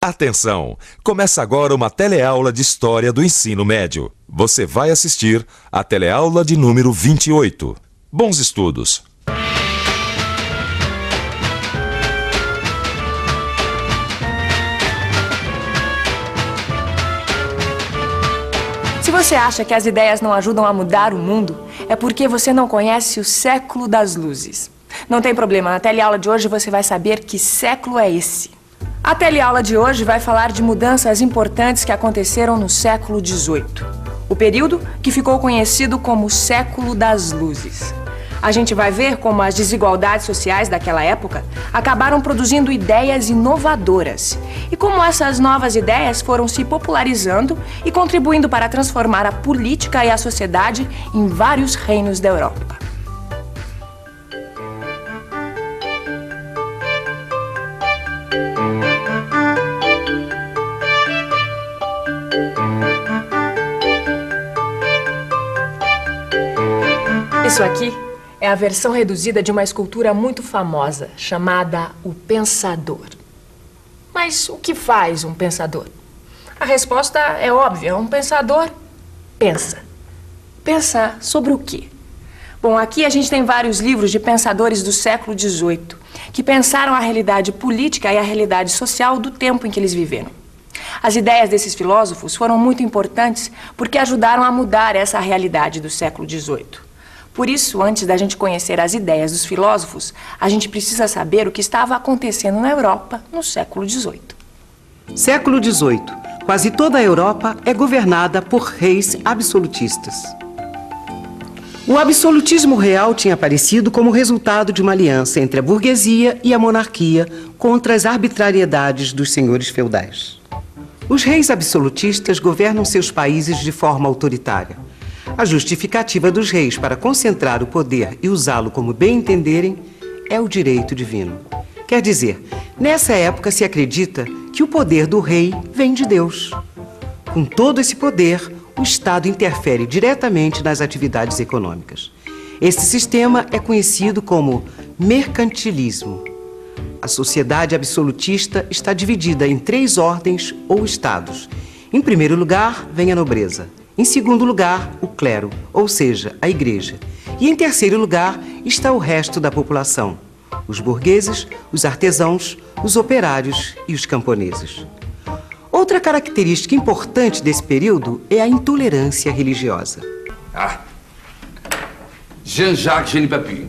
Atenção! Começa agora uma teleaula de História do Ensino Médio. Você vai assistir a teleaula de número 28. Bons estudos! Se você acha que as ideias não ajudam a mudar o mundo, é porque você não conhece o século das luzes. Não tem problema, na teleaula de hoje você vai saber que século é esse. A teleaula de hoje vai falar de mudanças importantes que aconteceram no século XVIII, o período que ficou conhecido como século das luzes. A gente vai ver como as desigualdades sociais daquela época acabaram produzindo ideias inovadoras e como essas novas ideias foram se popularizando e contribuindo para transformar a política e a sociedade em vários reinos da Europa. Isso aqui é a versão reduzida de uma escultura muito famosa, chamada O Pensador. Mas o que faz um pensador? A resposta é óbvia, um pensador pensa. Pensa sobre o quê? Bom, aqui a gente tem vários livros de pensadores do século XVIII, que pensaram a realidade política e a realidade social do tempo em que eles viveram. As ideias desses filósofos foram muito importantes porque ajudaram a mudar essa realidade do século XVIII. Por isso, antes da gente conhecer as ideias dos filósofos, a gente precisa saber o que estava acontecendo na Europa no século XVIII. Século XVIII. Quase toda a Europa é governada por reis absolutistas. O absolutismo real tinha aparecido como resultado de uma aliança entre a burguesia e a monarquia contra as arbitrariedades dos senhores feudais. Os reis absolutistas governam seus países de forma autoritária. A justificativa dos reis para concentrar o poder e usá-lo como bem entenderem é o direito divino. Quer dizer, nessa época se acredita que o poder do rei vem de Deus. Com todo esse poder, o Estado interfere diretamente nas atividades econômicas. Esse sistema é conhecido como mercantilismo. A sociedade absolutista está dividida em 3 ordens ou estados. Em primeiro lugar, vem a nobreza. Em segundo lugar, o clero, ou seja, a igreja. E em terceiro lugar está o resto da população, os burgueses, os artesãos, os operários e os camponeses. Outra característica importante desse período é a intolerância religiosa. Jean-Jacques Genis-Papin,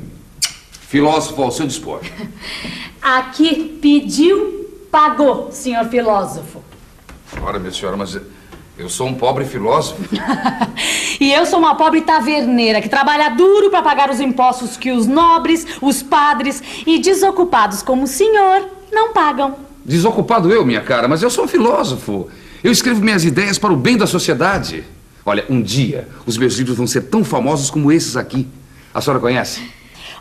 filósofo ao seu dispor. Aqui pediu, pagou, senhor filósofo. Ora, minha senhora, mas eu sou um pobre filósofo. E eu sou uma pobre taverneira que trabalha duro para pagar os impostos que os nobres, os padres e desocupados como o senhor não pagam. Desocupado eu, minha cara, mas eu sou um filósofo. Eu escrevo minhas ideias para o bem da sociedade. Olha, um dia os meus livros vão ser tão famosos como esses aqui. A senhora conhece?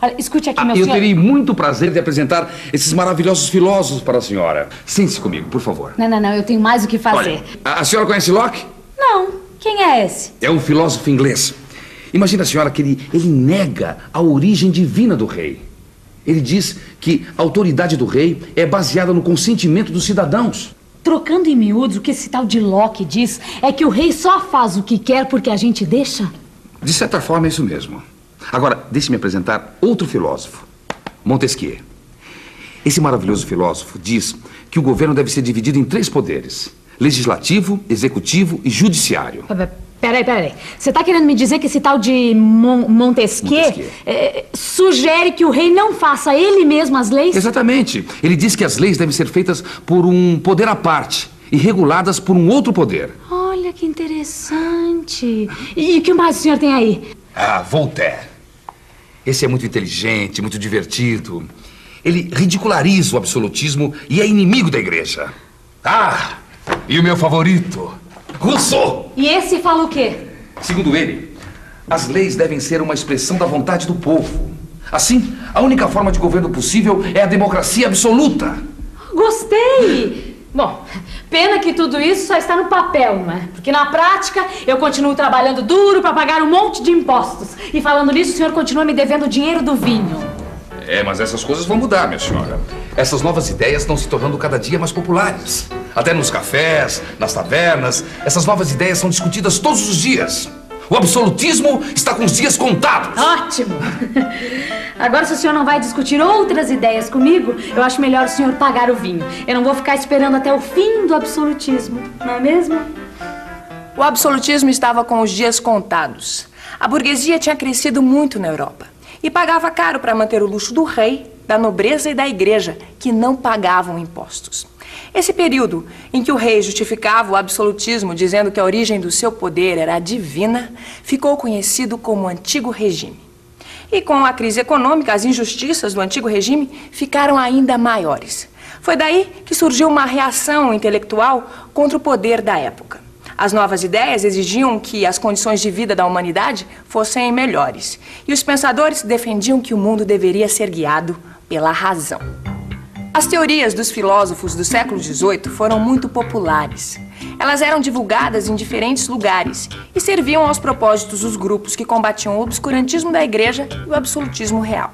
Olha, escute aqui, meu senhor. Eu terei muito prazer de apresentar esses maravilhosos filósofos para a senhora. Sente-se comigo, por favor. Não, eu tenho mais o que fazer. Olha, a senhora conhece Locke? Não, quem é esse? É um filósofo inglês. Imagina, senhora, que ele nega a origem divina do rei. Ele diz que a autoridade do rei é baseada no consentimento dos cidadãos. Trocando em miúdos, o que esse tal de Locke diz é que o rei só faz o que quer porque a gente deixa? De certa forma, é isso mesmo. Agora, deixe-me apresentar outro filósofo, Montesquieu. Esse maravilhoso filósofo diz que o governo deve ser dividido em 3 poderes: legislativo, executivo e judiciário. Peraí. Você está querendo me dizer que esse tal de Montesquieu sugere que o rei não faça ele mesmo as leis? Exatamente. Ele diz que as leis devem ser feitas por um poder à parte e reguladas por um outro poder. Olha que interessante. E o que mais o senhor tem aí? Voltaire. Esse é muito inteligente, muito divertido. Ele ridiculariza o absolutismo e é inimigo da igreja. E o meu favorito, Rousseau. E esse fala o quê? Segundo ele, as leis devem ser uma expressão da vontade do povo. Assim, a única forma de governo possível é a democracia absoluta. Gostei! Bom, pena que tudo isso só está no papel, não é? Porque na prática eu continuo trabalhando duro para pagar um monte de impostos. E falando nisso, o senhor continua me devendo o dinheiro do vinho. Mas essas coisas vão mudar, minha senhora. Essas novas ideias estão se tornando cada dia mais populares. Até nos cafés, nas tavernas, essas novas ideias são discutidas todos os dias. O absolutismo está com os dias contados. Ótimo! Agora, se o senhor não vai discutir outras ideias comigo, eu acho melhor o senhor pagar o vinho. Eu não vou ficar esperando até o fim do absolutismo, não é mesmo? O absolutismo estava com os dias contados. A burguesia tinha crescido muito na Europa e pagava caro para manter o luxo do rei, da nobreza e da igreja, que não pagavam impostos. Esse período em que o rei justificava o absolutismo dizendo que a origem do seu poder era divina, ficou conhecido como Antigo Regime. E com a crise econômica, as injustiças do Antigo Regime ficaram ainda maiores. Foi daí que surgiu uma reação intelectual contra o poder da época. As novas ideias exigiam que as condições de vida da humanidade fossem melhores. E os pensadores defendiam que o mundo deveria ser guiado pela razão. As teorias dos filósofos do século XVIII foram muito populares. Elas eram divulgadas em diferentes lugares e serviam aos propósitos dos grupos que combatiam o obscurantismo da igreja e o absolutismo real.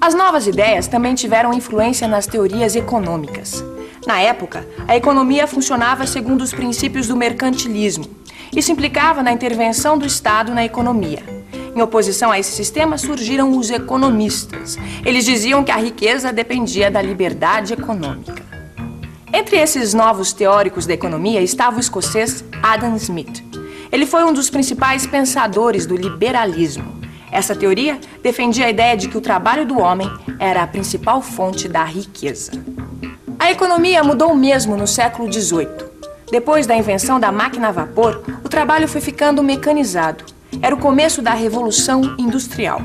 As novas ideias também tiveram influência nas teorias econômicas. Na época, a economia funcionava segundo os princípios do mercantilismo. Isso implicava na intervenção do Estado na economia. Em oposição a esse sistema surgiram os economistas. Eles diziam que a riqueza dependia da liberdade econômica. Entre esses novos teóricos da economia estava o escocês Adam Smith. Ele foi um dos principais pensadores do liberalismo. Essa teoria defendia a ideia de que o trabalho do homem era a principal fonte da riqueza. A economia mudou mesmo no século XVIII. Depois da invenção da máquina a vapor, o trabalho foi ficando mecanizado. Era o começo da Revolução Industrial.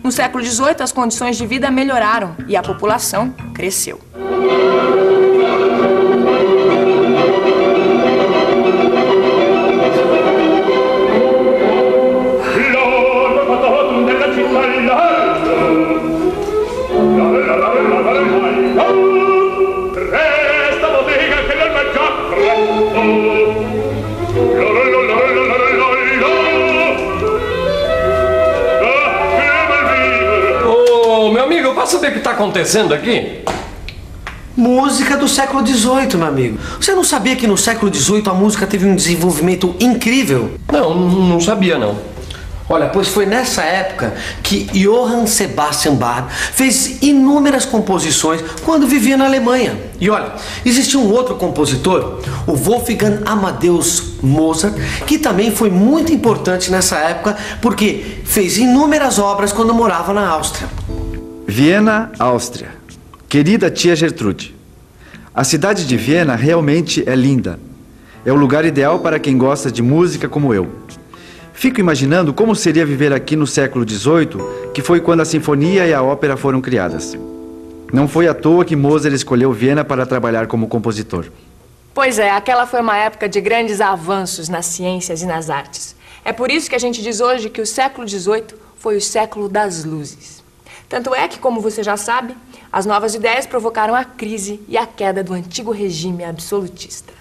No século XVIII, as condições de vida melhoraram e a população cresceu. Posso saber o que está acontecendo aqui? Música do século XVIII, meu amigo. Você não sabia que no século XVIII a música teve um desenvolvimento incrível? Não sabia, não. Olha, pois foi nessa época que Johann Sebastian Bach fez inúmeras composições quando vivia na Alemanha. E olha, existia um outro compositor, o Wolfgang Amadeus Mozart, que também foi muito importante nessa época porque fez inúmeras obras quando morava na Áustria. Viena, Áustria. Querida tia Gertrude, a cidade de Viena realmente é linda. É o lugar ideal para quem gosta de música como eu. Fico imaginando como seria viver aqui no século XVIII, que foi quando a sinfonia e a ópera foram criadas. Não foi à toa que Mozart escolheu Viena para trabalhar como compositor. Pois é, aquela foi uma época de grandes avanços nas ciências e nas artes. É por isso que a gente diz hoje que o século XVIII foi o século das luzes. Tanto é que, como você já sabe, as novas ideias provocaram a crise e a queda do antigo regime absolutista.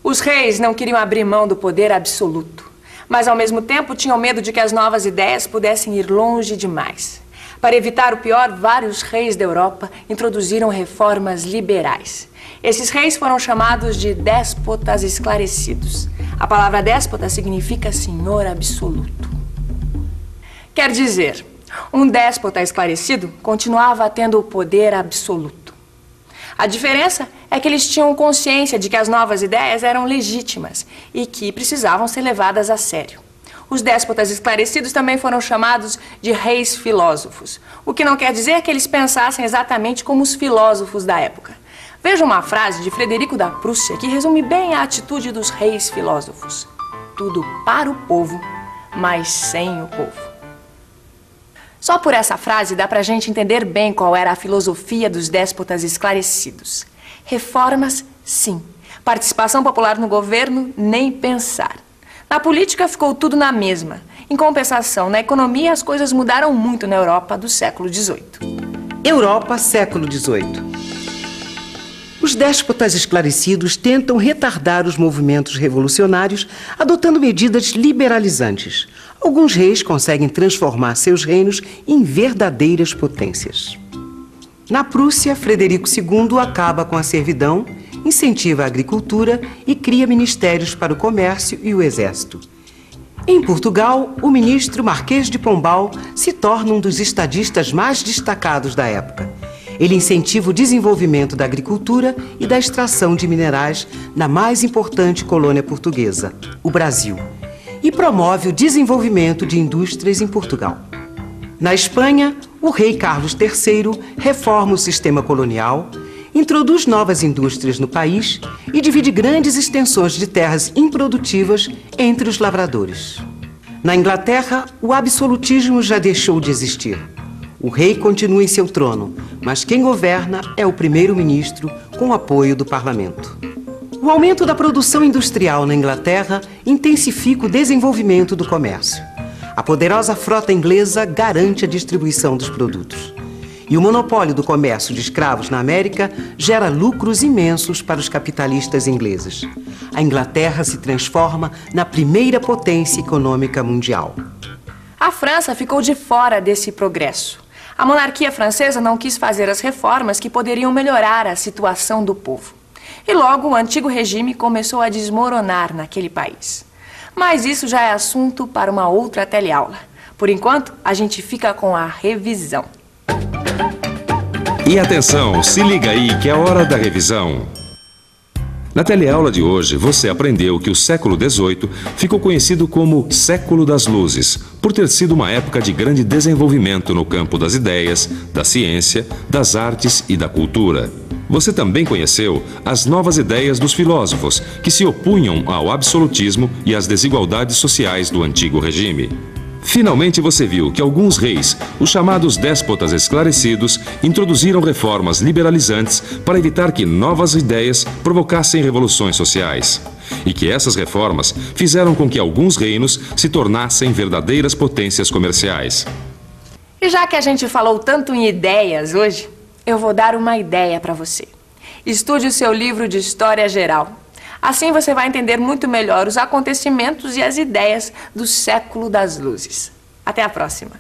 Os reis não queriam abrir mão do poder absoluto, mas ao mesmo tempo tinham medo de que as novas ideias pudessem ir longe demais. Para evitar o pior, vários reis da Europa introduziram reformas liberais. Esses reis foram chamados de déspotas esclarecidos. A palavra déspota significa senhor absoluto. Quer dizer, um déspota esclarecido continuava tendo o poder absoluto. A diferença é que eles tinham consciência de que as novas ideias eram legítimas e que precisavam ser levadas a sério. Os déspotas esclarecidos também foram chamados de reis filósofos, o que não quer dizer que eles pensassem exatamente como os filósofos da época. Veja uma frase de Frederico da Prússia que resume bem a atitude dos reis filósofos. Tudo para o povo, mas sem o povo. Só por essa frase dá pra gente entender bem qual era a filosofia dos déspotas esclarecidos. Reformas, sim. Participação popular no governo, nem pensar. Na política ficou tudo na mesma. Em compensação, na economia as coisas mudaram muito na Europa do século XVIII. Europa, século XVIII. Os déspotas esclarecidos tentam retardar os movimentos revolucionários adotando medidas liberalizantes. Alguns reis conseguem transformar seus reinos em verdadeiras potências. Na Prússia, Frederico II acaba com a servidão, incentiva a agricultura e cria ministérios para o comércio e o exército. Em Portugal, o ministro Marquês de Pombal se torna um dos estadistas mais destacados da época. Ele incentiva o desenvolvimento da agricultura e da extração de minerais na mais importante colônia portuguesa, o Brasil, e promove o desenvolvimento de indústrias em Portugal. Na Espanha, o rei Carlos III reforma o sistema colonial, introduz novas indústrias no país e divide grandes extensões de terras improdutivas entre os lavradores. Na Inglaterra, o absolutismo já deixou de existir. O rei continua em seu trono, mas quem governa é o primeiro-ministro com o apoio do parlamento. O aumento da produção industrial na Inglaterra intensifica o desenvolvimento do comércio. A poderosa frota inglesa garante a distribuição dos produtos. E o monopólio do comércio de escravos na América gera lucros imensos para os capitalistas ingleses. A Inglaterra se transforma na primeira potência econômica mundial. A França ficou de fora desse progresso. A monarquia francesa não quis fazer as reformas que poderiam melhorar a situação do povo. E logo o antigo regime começou a desmoronar naquele país. Mas isso já é assunto para uma outra teleaula. Por enquanto, a gente fica com a revisão. E atenção, se liga aí que é hora da revisão. Na teleaula de hoje, você aprendeu que o século XVIII ficou conhecido como Século das Luzes, por ter sido uma época de grande desenvolvimento no campo das ideias, da ciência, das artes e da cultura. Você também conheceu as novas ideias dos filósofos, que se opunham ao absolutismo e às desigualdades sociais do antigo regime. Finalmente você viu que alguns reis, os chamados déspotas esclarecidos, introduziram reformas liberalizantes para evitar que novas ideias provocassem revoluções sociais. E que essas reformas fizeram com que alguns reinos se tornassem verdadeiras potências comerciais. E já que a gente falou tanto em ideias hoje, eu vou dar uma ideia para você. Estude o seu livro de História Geral. Assim você vai entender muito melhor os acontecimentos e as ideias do Século das Luzes. Até a próxima!